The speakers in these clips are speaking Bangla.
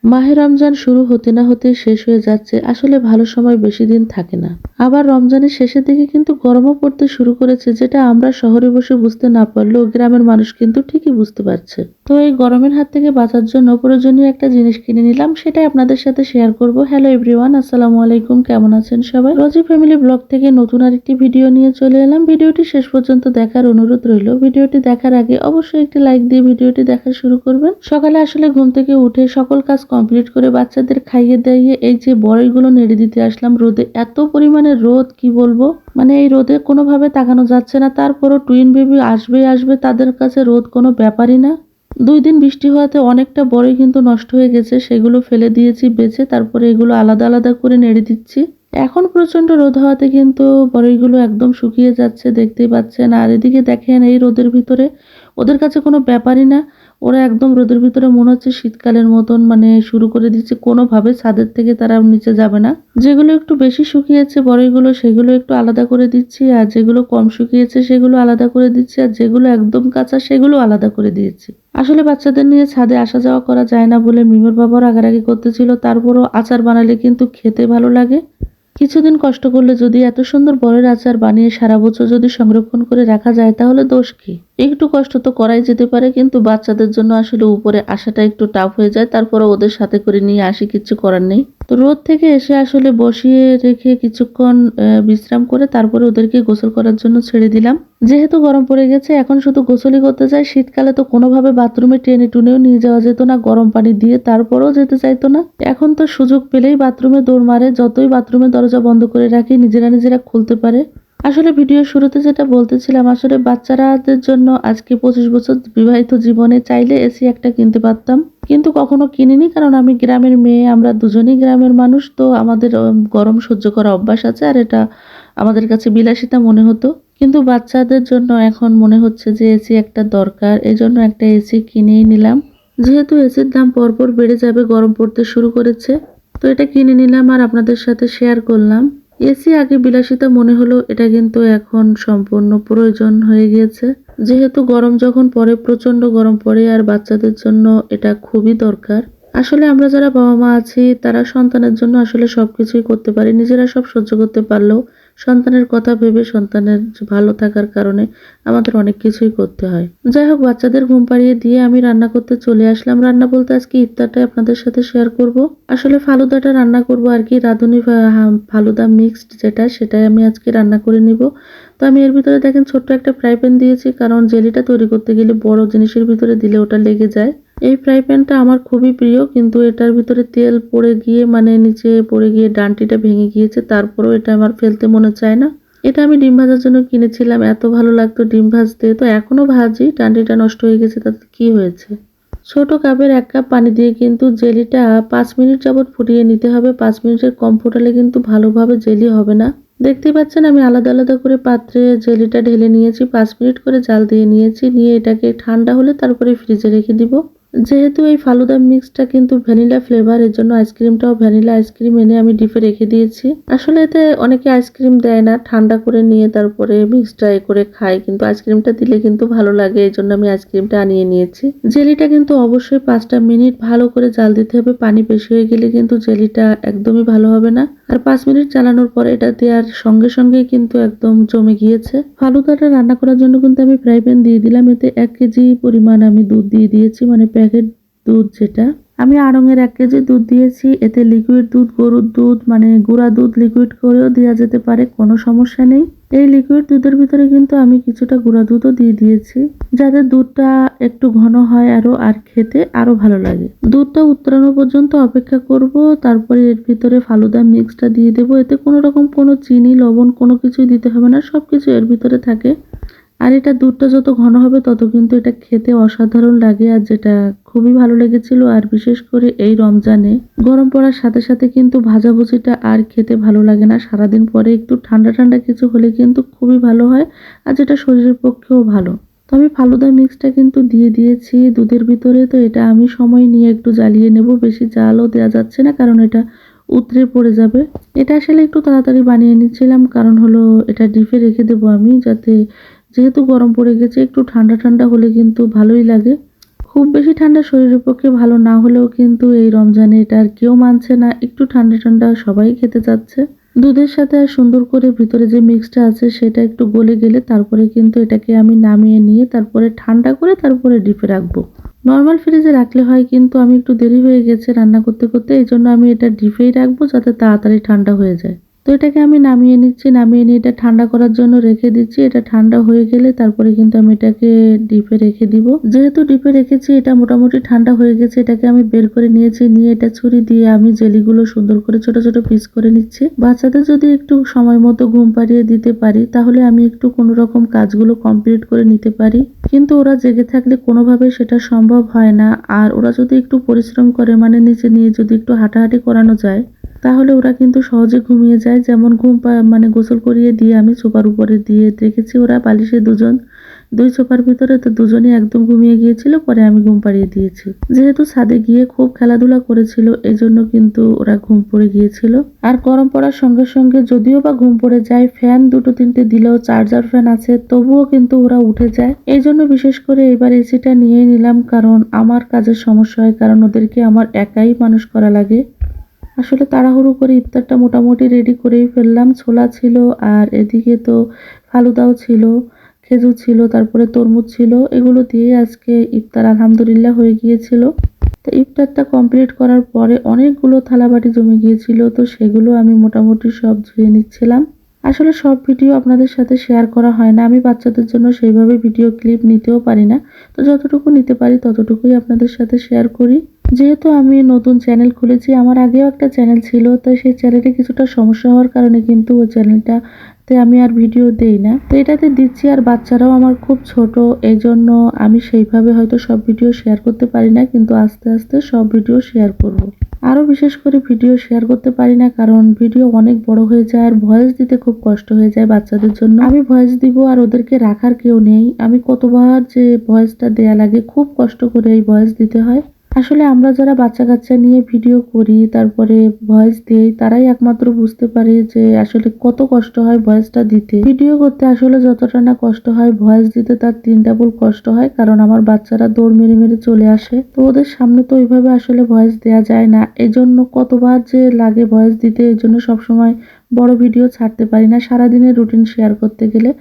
মাহে রমজান শুরু হতে না হতে শেষ হয়ে যাচ্ছে। আসলে ভালো সময় বেশি দিন থাকে না। আবার রমজানের শেষের দিকে কিন্তু গরমও পড়তে শুরু করেছে, যেটা আমরা শহরে বসে বুঝতে না পারলেও গ্রামের মানুষ কিন্তু ঠিকই বুঝতে পারছে। তো এই গরমের হাত থেকে বাঁচার জন্য প্রয়োজনীয় একটা জিনিস কিনে নিলাম, সেটাই আপনাদের সাথে শেয়ার করব। হ্যালো এভরিওয়ান, আসসালামু আলাইকুম। কেমন আছেন সবাই? রোজি ফ্যামিলি ব্লগ থেকে নতুন আরেকটি ভিডিও নিয়ে চলে এলাম। ভিডিওটি শেষ পর্যন্ত দেখার অনুরোধ রইল। ভিডিওটি দেখার আগে অবশ্যই একটি লাইক দিয়ে ভিডিওটি দেখা শুরু করবেন। সকালে আসলে ঘুম থেকে উঠে সকল কাজ কমপ্লিট করে বাচ্চাদের খাইয়ে দাইয়ে এই যে বড়ইগুলো নেড়ে দিতে আসলাম রোদে। এত পরিমাণে রোদ, কি বলবো, মানে এই রোদে কোনোভাবে তাকানো যাচ্ছে না। তারপরও টুইন বেবি আসবে, তাদের কাছে রোদ কোনো ব্যাপারই না। 2 দিন বৃষ্টি হওয়াতে অনেকটা বড়ই কিন্তু নষ্ট হয়ে গেছে, সেগুলো ফেলে দিয়েছি বেছে। তারপরে এগুলো আলাদা আলাদা করে নেড়ে দিচ্ছি। এখন প্রচন্ড রোদ হওয়াতে কিন্তু বড়ইগুলো একদম শুকিয়ে যাচ্ছে, দেখতেই পাচ্ছেন। আর এদিকে দেখেন, এই রোদের ভিতরে ওদের কাছে কোনো ব্যাপারই না। ওরা একদম রোদের ভিতরে মনে হচ্ছে শীতকালের মতন মানে শুরু করে দিচ্ছে। কোনোভাবে ছাদের থেকে তারা নিচে যাবে না। যেগুলো একটু বেশি শুকিয়েছে বড়ইগুলো, সেগুলো একটু আলাদা করে দিচ্ছি, আর যেগুলো কম শুকিয়েছে সেগুলো আলাদা করে দিচ্ছি, আর যেগুলো একদম কাঁচা সেগুলো আলাদা করে দিয়েছি। আসলে বাচ্চাদের নিয়ে ছাদে আসা যাওয়া করা যায় না বলে মিমের বাবা রাগারাগি করতেছিল। তারপরও আচার বানালে কিন্তু খেতে ভালো লাগে। কিছুদিন কষ্ট করলে যদি এত সুন্দর বড়ের আচার বানিয়ে সারা বছর যদি সংরক্ষণ করে রাখা যায়, তাহলে দোষ কি? একটু কষ্ট তো করাই যেতে পারে, কিন্তু বাচ্চাদের জন্য আসলে উপরে আসাটা একটু টাফ হয়ে যায়। তারপরে ওদের সাথে করে নিয়ে আসি, কিছু করার নেই। তো রোদ থেকে এসে আসলে বসিয়ে রেখে কিছুক্ষণ বিশ্রাম করে তারপরে ওদেরকে গোসল করার জন্য ছেড়ে দিলাম। যেহেতু গরম পড়ে গেছে, এখন শুধু গোসলই করতে চাই। শীতকালে তো কোনোভাবে বাথরুমে টেনে টুনেও নিয়ে যাওয়া যেত না গরম পানি দিয়ে, তারপরেও যেতে চাইতো না। এখন তো সুযোগ পেলেই বাথরুমে দৌড় মারে। যতই বাথরুমে দরজা বন্ধ করে রাখি, নিজেরা খুলতে পারে। আসলে ভিডিও শুরুতে যেটা বলতেছিলাম, আসলে বাচ্চারাদের জন্য আজকে 25 বছর বিবাহিত জীবনে চাইলে এসি একটা কিনতে পারতাম, কিন্তু কখনো কিনিনি। কারণ আমি গ্রামের মেয়ে, আমরা দুজনেই গ্রামের মানুষ। তো আমাদের গরম সহ্য করা অভ্যাস আছে, আর এটা আমাদের কাছে বিলাসিতা মনে হতো। কিন্তু বাচ্চাদের জন্য এখন মনে হচ্ছে যে এসি একটা দরকার, এই জন্য একটা এসি কিনেই নিলাম। যেহেতু এসির দাম পরপর বেড়ে যাবে, গরম পড়তে শুরু করেছে, তো এটা কিনে নিলাম আর আপনাদের সাথে শেয়ার করলাম। এসি আগে বিলাসিতা মনে হলো, এটা কিন্তু এখন সম্পূর্ণ প্রয়োজন হয়ে গিয়েছে। যেহেতু গরম যখন পড়ে, প্রচন্ড গরম পড়ে, আর বাচ্চাদের জন্য এটা খুবই দরকার। আসলে আমরা যারা বাবা মা আছি, তারা সন্তানের জন্য আসলে সবকিছুই করতে পারি। নিজেরা সব সহ্য করতে পারলেও সন্তানের কথা ভেবে, সন্তানের ভালো থাকার কারণে আমাদের অনেক কিছুই করতে হয়। যাই হোক, বাচ্চাদের ঘুম পাড়িয়ে দিয়ে আমি রান্না করতে চলে আসলাম। রান্না বলতে আজকে ইফতারটাই আপনাদের সাথে শেয়ার করব। আসলে ফালুদাটা রান্না করব আর কি, রাঁধুনি ফালুদা মিক্সড যেটা, সেটাই আমি আজকে রান্না করে নিব। তো আমি এর ভিতরে দেখেন ছোট্ট একটা ফ্রাই প্যান দিয়েছি, কারণ জেলিটা তৈরি করতে গেলে বড় জিনিসের ভিতরে দিলে ওটা লেগে যায়। এই ফ্রাই প্যানটা আমার খুবই প্রিয়, কিন্তু এটার ভিতরে তেল পড়ে গিয়ে মানে নিচে পড়ে গিয়ে ডান্টিটা ভেঙে গিয়েছে। তারপরেও এটা আমার ফেলতে মনে চায় না। এটা আমি ডিম ভাজার জন্য কিনেছিলাম, এত ভালো লাগতো ডিম ভাজতে। তো এখনো ভাজি, ডান্টিটা নষ্ট হয়ে গেছে, তাতে কি হয়েছে। ছোট কাপের 1 কাপ পানি দিয়ে কিন্তু জেলিটা 5 মিনিট যাবত ফুটিয়ে নিতে হবে। 5 মিনিটের কম ফোটালে কিন্তু ভালোভাবে জেলি হবে না। দেখতেই পাচ্ছেন, আমি আলাদা আলাদা করে পাত্রে জেলিটা ঢেলে নিয়েছি। 5 মিনিট করে জাল দিয়ে নিয়েছি। নিয়ে এটাকে ঠান্ডা হলে তারপরে ফ্রিজে রেখে দিব। যেহেতু এই ফালুদা মিক্সটা কিন্তু ভ্যানিলা ফ্লেভার, এর জন্য আইসক্রিমটাও ভ্যানিলা আইসক্রিম এনে আমি ডিপে রেখে দিয়েছি। আসলে এতে অনেকে আইসক্রিম দেয় না, ঠান্ডা করে নিয়ে তারপরে মিক্সটা করে খায়, কিন্তু আইসক্রিমটা দিলে কিন্তু ভালো লাগে, এই জন্য আমি আইসক্রিমটা আনিয়ে নিয়েছি। জেলিটা কিন্তু অবশ্যই 5টা মিনিট ভালো করে জাল দিতে হবে। পানি বেশি হয়ে গেলে কিন্তু জেলিটা একদমই ভালো হবে না। আর 5 মিনিট চালানোর পরে এটা দেওয়ার সঙ্গে সঙ্গেই কিন্তু একদম জমে গিয়েছে। ফালুদাটা রান্না করার জন্য কিন্তু আমি ফ্রাই প্যান দিয়ে দিলাম। এতে 1 কেজি পরিমাণ আমি দুধ দিয়ে দিয়েছি, মানে প্যাকেট দুধ যেটা। আমি আড়ং-এর 1 কেজি দুধ দিয়েছি। এতে লিকুইড দুধ, গরুর দুধ মানে গুঁড়া দুধ লিকুইড করেও দেওয়া যেতে পারে, কোনো সমস্যা নেই। এই লিকুইড দুধের ভিতরে কিন্তু আমি কিছুটা গুঁড়া দুধও দিয়ে দিয়েছি, যাতে দুধটা একটু ঘন হয় আর খেতে আরো ভালো লাগে। দুধটা উতরানো পর্যন্ত অপেক্ষা করব, তারপরে এর ভিতরে ফালুদা মিক্সটা দিয়ে দেবো। এতে কোনো রকম কোনো চিনি লবণ কোনো কিছুই দিতে হবে না, সবকিছু এর ভিতরে থাকে। আর এটা দুধটা যত ঘন হবে তত কিন্তু এটা খেতে অসাধারণ লাগে, আর যেটা খুবই ভালো লেগেছিল। আর বিশেষ করে এই রমজানে গরম পড়ার সাথে সাথে কিন্তু ভাজাভুজিটা আর খেতে ভালো লাগে না। সারাদিন পরে একটু ঠান্ডা ঠান্ডা কিছু হলে কিন্তু খুবই ভালো হয়, আর যেটা শরীরের পক্ষেও ভালো। তো আমি ফালুদা মিক্সটা কিন্তু দিয়ে দিয়েছি দুধের ভিতরে। তো এটা আমি সময় নিয়ে একটু জ্বালিয়ে নেব, বেশি জালও দেওয়া যাচ্ছে না, কারণ এটা উতরে পড়ে যাবে। এটা আসলে একটু তাড়াতাড়ি বানিয়ে নিচ্ছিলাম, কারণ হলো এটা ডিপে রেখে দেবো আমি, যাতে যেহেতু গরম পড়ে গেছে একটু ঠান্ডা ঠান্ডা হলে কিন্তু ভালোই লাগে। খুব বেশি ঠান্ডা শরীরের পক্ষে ভালো না হলেও কিন্তু এই রমজানে এটা আর কেউ মানছে না, একটু ঠান্ডা ঠান্ডা সবাই খেতে চাচ্ছে। দুধের সাথে আর সুন্দর করে ভিতরে যে মিক্সটা আছে সেটা একটু গলে গেলে তারপরে কিন্তু এটাকে আমি নামিয়ে নিয়ে তারপরে ঠান্ডা করে তারপরে ডিপে রাখবো। নর্মাল ফ্রিজে রাখলে হয়, কিন্তু আমি একটু দেরি হয়ে গেছে রান্না করতে করতে, এই জন্য আমি এটা ডিপেই রাখবো যাতে তাড়াতাড়ি ঠান্ডা হয়ে যায়। তো এটাকে আমি নামিয়ে নিচ্ছি, নামিয়ে নিয়ে এটা ঠান্ডা করার জন্য রেখে দিচ্ছি। এটা ঠান্ডা হয়ে গেলে তারপরে কিন্তু আমি এটাকে ডিপে রেখে দিব। যেহেতু ডিপে রেখেছি এটা মোটামুটি ঠান্ডা হয়ে গেছে, এটাকে আমি বের করে নিয়েছি। নিয়ে এটা ছুরি দিয়ে আমি জেলিগুলো সুন্দর করে ছোট ছোট পিস করে নিচ্ছি। বাচ্চাদের যদি একটু সময় মতো ঘুম পাড়িয়ে দিতে পারি তাহলে আমি একটু কোনো রকম কাজগুলো কমপ্লিট করে নিতে পারি, কিন্তু ওরা জেগে থাকলে কোনোভাবে সেটা সম্ভব হয় না। আর ওরা যদি একটু পরিশ্রম করে, মানে নিচে নিয়ে যদি একটু হাঁটাহাঁটি করানো যায় তাহলে ওরা কিন্তু সহজে ঘুমিয়ে যায়। যেমন মানে গোসল করিয়ে দিয়ে আমি সোফার উপরে দিয়ে রেখেছি, ওরা বালিশে দুই সোফার ভিতরে, তো দুজনেই একদম ঘুমিয়ে গিয়েছিল। পরে আমি ঘুম পাড়িয়ে দিয়েছি। যেহেতু ছাদে গিয়ে খুব খেলাধুলা করেছিল এই জন্য কিন্তু ওরা ঘুম পড়ে গিয়েছিল। আর গরম পড়ার সঙ্গে সঙ্গে যদিও বা ঘুম পড়ে যায়, ফ্যান দুটো তিনটে দিলেও চার্জার ফ্যান আছে তবুও কিন্তু ওরা উঠে যায়। এই জন্য বিশেষ করে এবার এসিটা নিয়েই নিলাম, কারণ আমার কাজের সমস্যা হয়, কারণ ওদেরকে আমার একাই মানুষ করা লাগে। আসলে তাড়াহুড়ো করে ইফতারটা মোটামুটি রেডি করেই ফেললাম। ছোলা ছিল আর এদিকে তো ফালুদাও ছিল, খেজুর ছিল, তারপরে তরমুজ ছিল। এগুলো দিয়ে আজকে ইফতার আলহামদুলিল্লাহ হয়ে গিয়েছিল। তো ইফতারটা কমপ্লিট করার পরে অনেকগুলো থালাবাটি জমে গিয়েছিল, তো সেগুলো আমি মোটামুটি সব ধুয়ে নিচ্ছিলাম। আসলে সব ভিডিও আপনাদের সাথে শেয়ার করা হয় না, আমি বাচ্চাদের জন্য সেইভাবে ভিডিও ক্লিপ নিতেও পারি না। তো যতটুকু নিতে পারি ততটুকুই আপনাদের সাথে শেয়ার করি। যেহেতু আমি নতুন চ্যানেল খুলেছি, আমার আগেও একটা চ্যানেল ছিল, তাই সেই চ্যানেলে কিছুটা সমস্যা হওয়ার কারণে কিন্তু ওই চ্যানেলটাতে আমি আর ভিডিও দেই না। তো এটাতে দিচ্ছি, আর বাচ্চারাও আমার খুব ছোট, এই জন্য আমি সেইভাবে হয়তো সব ভিডিও শেয়ার করতে পারি না, কিন্তু আস্তে আস্তে সব ভিডিও শেয়ার করব। আরও বিশেষ করে ভিডিও শেয়ার করতে পারি না কারণ ভিডিও অনেক বড় হয়ে যায় আর ভয়েস দিতে খুব কষ্ট হয়ে যায় বাচ্চাদের জন্য। আমি ভয়েস দিব আর ওদেরকে রাখার কেউ নেই, আমি কতবার যে ভয়েসটা দেয়া লাগে, খুব কষ্ট করে এই ভয়েস দিতে হয়। আসলে আমরা যারা বাচ্চা কাচ্চা নিয়ে ভিডিও করি তারপরে ভয়েস দেই তারাই একমাত্র বুঝতে পারে যে আসলে কত কষ্ট হয় ভয়েসটা দিতে। ভিডিও করতে আসলে যতটা না কষ্ট হয় ভয়েস দিতে তার 3 ডাবল কষ্ট হয়, কারণ আমার বাচ্চারা দৌড় মেরে মেরে চলে আসে, তো ওদের সামনে তো ওইভাবে আসলে ভয়েস দেয়া যায় না। এজন্য কতবার যে লাগে ভয়েস দিতে, এই জন্য সবসময় বড় ভিডিও ছাড়তে পারি না। সারাদিনের রুটিন শেয়ার করতে গেলে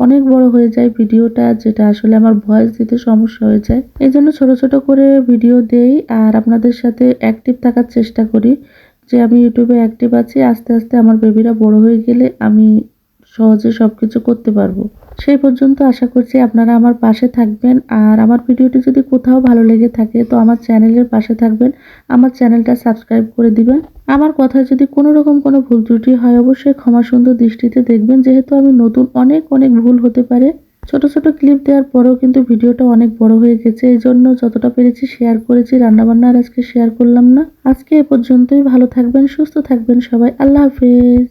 অনেক বড় হয়ে যায় ভিডিওটা, যেটা আসলে আমার ভয়েস দিতে সমস্যা হয়ে যায়। এই জন্য ছোট ছোট করে ভিডিও দেই আর আপনাদের সাথে অ্যাক্টিভ থাকার চেষ্টা করি, যে আমি ইউটিউবে অ্যাক্টিভ আছি। আস্তে আস্তে আমার বেবিরা বড় হয়ে গেলে আমি সহজে সবকিছু করতে পারবো। সেই পর্যন্ত আশা করছি আপনারা আমার পাশে থাকবেন। আর আমার ভিডিওটি যদি কোথাও ভালো লেগে থাকে তো আমার চ্যানেলের পাশে থাকবেন, আমার চ্যানেলটা সাবস্ক্রাইব করে দিবেন। আমার কথায় যদি কোনো রকম কোনো ভুল ত্রুটি হয় অবশ্যই ক্ষমা সুন্দর দৃষ্টিতে দেখবেন, যেহেতু আমি নতুন, অনেক অনেক ভুল হতে পারে। ছোট ছোট ক্লিপ দেওয়ার পরেও কিন্তু ভিডিওটা অনেক বড় হয়ে গেছে, এই জন্য যতটা পেরেছি শেয়ার করেছি। রান্নাবান্না আর আজকে শেয়ার করলাম না। আজকে এ পর্যন্তই। ভালো থাকবেন, সুস্থ থাকবেন সবাই। আল্লাহ হাফেজ।